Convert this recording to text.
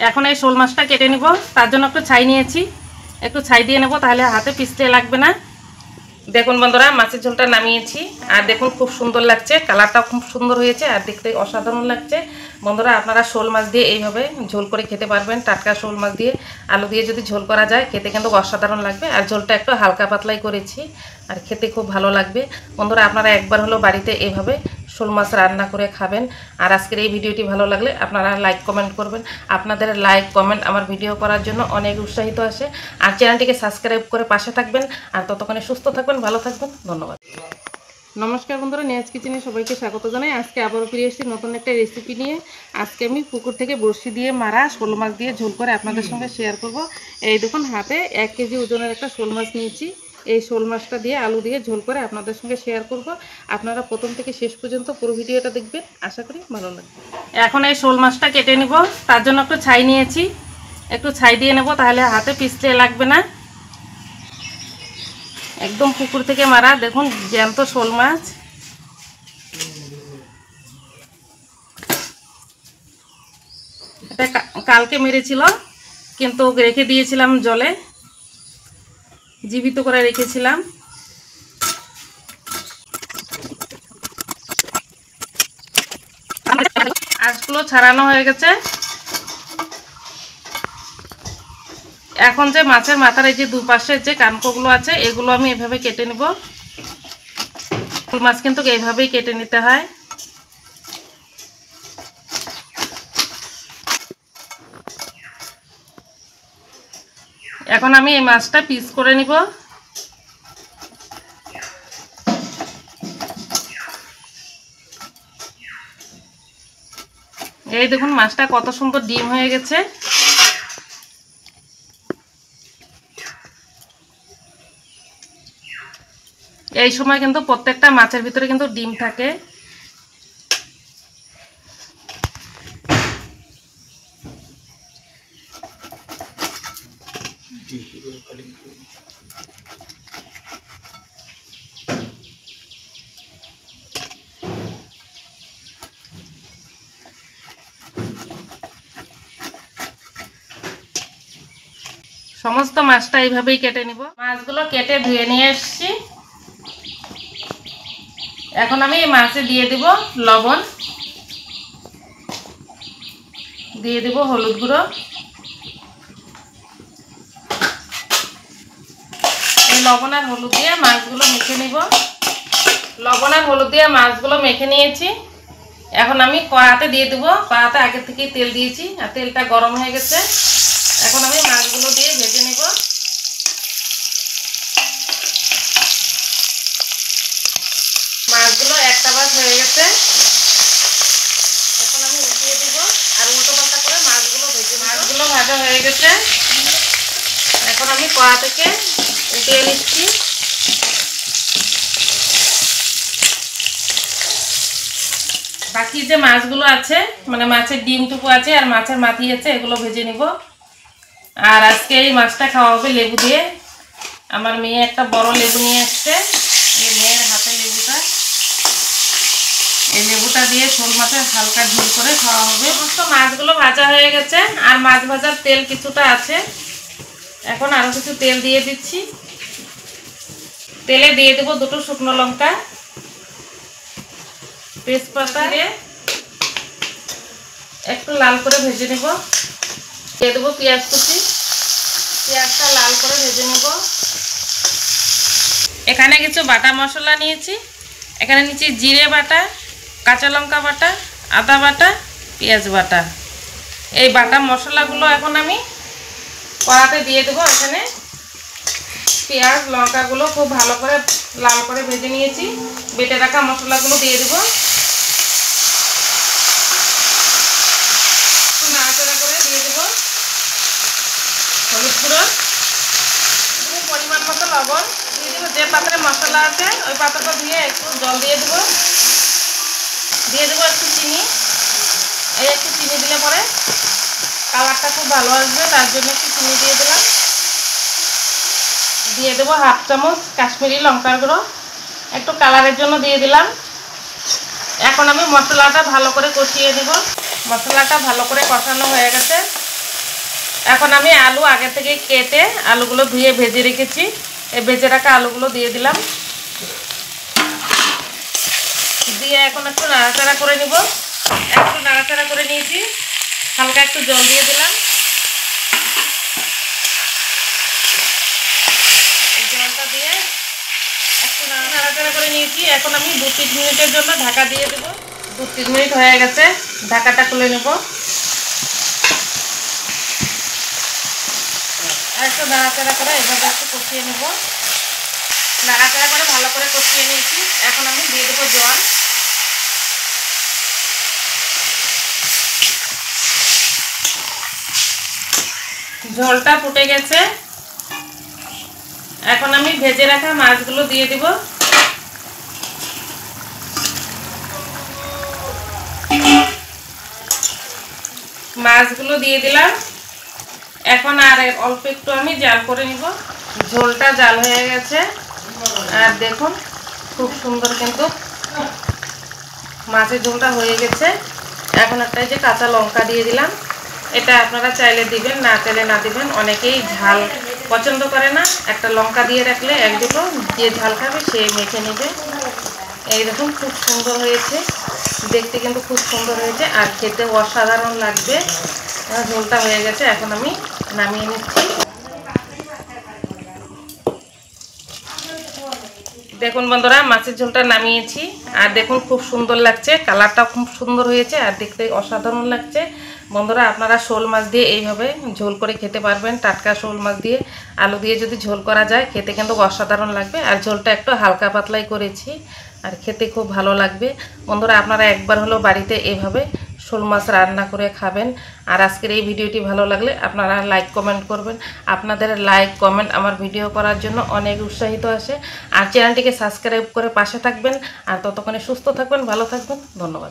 এখন এই শোল মাছটা কেটে নিব। তার জন্য একটু ছাই নিয়েছি, একটু ছাই দিয়ে নেব, তাহলে হাতে পিছলে লাগবে না। দেখুন বন্ধুরা, মাছের ঝোলটা নামিয়েছি, আর দেখুন খুব সুন্দর লাগছে, কালারটাও খুব সুন্দর হয়েছে, আর দেখতে অসাধারণ লাগছে। বন্ধুরা, আপনারা শোল মাছ দিয়ে এইভাবে ঝোল করে খেতে পারবেন। টাটকা শোল মাছ দিয়ে আলু দিয়ে যদি ঝোল করা যায়, খেতে কিন্তু অসাধারণ লাগবে। আর ঝোলটা একটু হালকা পাতলাই করেছি, আর খেতে খুব ভালো লাগবে। বন্ধুরা, আপনারা একবার হলো বাড়িতে এইভাবে শোল মাছ রান্না করে খাবেন। আর আজকের এই ভিডিওটি ভালো লাগলে আপনারা লাইক কমেন্ট করবেন। আপনাদের লাইক কমেন্ট আমার ভিডিও করার জন্য অনেক উৎসাহিত আসে। আর চ্যানেলটিকে সাবস্ক্রাইব করে পাশে থাকবেন। আর ততক্ষণে সুস্থ থাকবেন, ভালো থাকবেন। ধন্যবাদ। নমস্কার বন্ধুরা, নিয়াজ কিচেনে সবাইকে স্বাগত জানাই। আজকে আবারও ফিরে এসেছি নতুন একটা রেসিপি নিয়ে। আজকে আমি পুকুর থেকে বড়শি দিয়ে মারা শোল মাছ দিয়ে ঝোল করে আপনাদের সঙ্গে শেয়ার করব। এই দেখুন, হাতে 1 কেজি ওজনের একটা শোল মাছ নিয়েছি। এই শোল মাছটা দিয়ে আলু দিয়ে ঝোল করে আপনাদের সঙ্গে শেয়ার করব। আপনারা প্রথম থেকে শেষ পর্যন্ত পুরো ভিডিওটা দেখবেন, আশা করি ভালো লাগবে। এখন এই শোল মাছটা কেটে নিব। তার জন্য একটু ছাই নিয়েছি, একটু ছাই দিয়ে নেব, তাহলে হাতে পিছলে লাগবে না। একদম পুকুর থেকে মারা, দেখুন জ্যান্ত শোল মাছ। এটা কালকে মেরেছিল, কিন্তু রেখে দিয়েছিলাম জলে, জীবিত করে রেখেছিলাম। আঁশগুলো ছাড়ানো হয়ে গেছে। এখন যে মাছের মাথার এই যে দুপাশের যে কানকোগুলো আছে, এগুলো আমি এভাবে কেটে নেব। শোল মাছ কিন্তু এইভাবেই কেটে নিতে হয়। এখন আমি এই মাছটা পিস করে নিব। এই দেখুন, মাছটা কত সুন্দর ডিম হয়ে গেছে। এই সময় কিন্তু প্রত্যেকটা মাছের ভিতরে কিন্তু ডিম থাকে। সমস্ত মাছটা এইভাবেই কেটে নিব। মাছগুলো কেটে ধুয়ে নিয়ে এসেছি। এখন আমি এই মাছে দিয়ে দিব লবণ, দিয়ে দিব হলুদ গুঁড়ো। এই লবণ আর হলুদ দিয়ে মাছগুলো মেখে নিব। লবণ আর হলুদ দিয়ে মাছগুলো মেখে নিয়েছি। এখন আমি কড়াতে দিয়ে দেবো। কড়াতে আগে থেকেই তেল দিয়েছি, আর তেলটা গরম হয়ে গেছে। এখন আমি মাছগুলো দিয়ে ভেজে নেব। মাছগুলো একটা ভাজ হয়ে গেছে। এখন আমি উঠিয়ে দিব, আর উল্টো পাল্টা করে মাছগুলো ভেজে। মাছগুলো ভাজা হয়ে গেছে। এখন আমি কড়া থেকে উঠিয়ে নিচ্ছি। বাকি যে মাছগুলো আছে, মানে মাছের ডিমটুকু আছে আর মাছের মাথি আছে, এগুলো ভেজে নিব। আর আজকে এই মাছটা খাওয়া হবে লেবু দিয়ে। আমার মেয়ে একটা বড় লেবু নিয়ে আসছে, এই মেয়ের হাতে লেবুটা। এই লেবুটা দিয়ে শোল মাছের হালকা ঝোল করে খাওয়া হবে। সমস্ত মাছগুলো ভাজা হয়ে গেছে, আর মাছ ভাজার তেল কিছুটা আছে। এখন আরো কিছু তেল দিয়ে দিচ্ছি। তেলে দিয়ে দেবো 2টো শুকনো লঙ্কা, তেজপাতা দিয়ে একটু লাল করে ভেজে নেব। দিয়ে দেবো পেঁয়াজ কুচি, পেঁয়াজটা লাল করে ভেজে নেব। এখানে কিছু বাটা মশলা নিয়েছি। এখানে নিচে জিরে বাটা, কাঁচা লঙ্কা বাটা, আদা বাটা, পেঁয়াজ বাটা। এই বাটা মশলাগুলো এখন আমি কড়াতে দিয়ে দেবো। এখানে পেঁয়াজ লঙ্কাগুলো খুব ভালো করে লাল করে ভেজে নিয়েছি। বেটে রাখা মশলাগুলো দিয়ে দেবো। নাড়াচাড়া করে দিয়ে দেবো হলুদ গুঁড়ো, পরিমাণ মতো লবণ দিয়ে দেবো। যে পাত্রে মশলা আছে ওই পাত্রটা দিয়ে একটু জল দিয়ে দেবো। দিয়ে দেবো একটু চিনি। এই একটু চিনি দিলে পরে কালারটা খুব ভালো আসবে, তার জন্য একটু চিনি দিয়ে দিলাম। দিয়ে দেবো 1/2 চামচ কাশ্মীরি লঙ্কার গুঁড়ো, একটু কালারের জন্য দিয়ে দিলাম। এখন আমি মশলাটা ভালো করে কষিয়ে দেব। মশলাটা ভালো করে কষানো হয়ে গেছে। এখন আমি আলু আগে থেকে কেটে আলুগুলো ধুয়ে ভেজে রেখেছি, এই ভেজে রাখা আলুগুলো দিয়ে দিলাম। দিয়ে এখন একটু নাড়াচাড়া করে নিব। একটু নাড়াচাড়া করে নিয়েছি, হালকা একটু জল দিয়ে দিলাম। জলটা দিয়ে একটু নাড়াচাড়া করে নিয়েছি। এখন আমি 2-3 মিনিটের জন্য ঢাকা দিয়ে দেবো। 2-3 মিনিট হয়ে গেছে, ঢাকাটা খুলে নেব। একটু নাড়াচাড়া করে এভাবে একটু কষিয়ে নেব। নাড়াচাড়া করে ভালো করে কষিয়ে নিয়েছি। এখন আমি দিয়ে দেবো জল। ঝোলটা ফুটে গেছে, এখন আমি ভেজে রাখা মাছগুলো দিয়ে দিব। মাছগুলো দিয়ে দিলাম। এখন আর অল্প একটু আমি জাল করে নিব। ঝোলটা জাল হয়ে গেছে, আর দেখুন খুব সুন্দর কিন্তু মাছের ঝোলটা হয়ে গেছে। এখন একটা যে কাঁচা লঙ্কা দিয়ে দিলাম। এটা আপনারা চাইলে দিবেন, না চাইলে না দিবেন। অনেকেই ঝাল পছন্দ করে না, একটা লঙ্কা দিয়ে রাখলে এক দুটো যে ঝাল খাবে সে মেখে নেবে। এই দেখুন খুব সুন্দর হয়েছে, দেখতে কিন্তু খুব সুন্দর হয়েছে, আর খেতে অসাধারণ লাগবে। ঝোলটা হয়ে গেছে, এখন আমি নামিয়ে নিচ্ছি। দেখুন বন্ধুরা, মাছের ঝোলটা নামিয়েছি, আর দেখুন খুব সুন্দর লাগছে, কালারটা খুব সুন্দর হয়েছে, আর দেখতে অসাধারণ লাগছে। বন্ধুরা, আপনারা শোল মাছ দিয়ে এইভাবে ঝোল করে খেতে পারবেন। টাটকা শোল মাছ দিয়ে আলু দিয়ে যদি ঝোল করা যায়, খেতে কিন্তু অসাধারণ লাগবে। আর ঝোলটা একটু হালকা পাতলাই করেছি, আর খেতে খুব ভালো লাগবে। বন্ধুরা, আপনারা একবার হলো বাড়িতে এভাবে শোল মাছ রান্না করে খাবেন। আর আজকের এই ভিডিওটি ভালো লাগলে আপনারা লাইক কমেন্ট করবেন। আপনাদের লাইক কমেন্ট আমার ভিডিও করার জন্য অনেক উৎসাহিত আসে। আর চ্যানেলটিকে সাবস্ক্রাইব করে পাশে থাকবেন। আর ততক্ষণে সুস্থ থাকবেন, ভালো থাকবেন। ধন্যবাদ।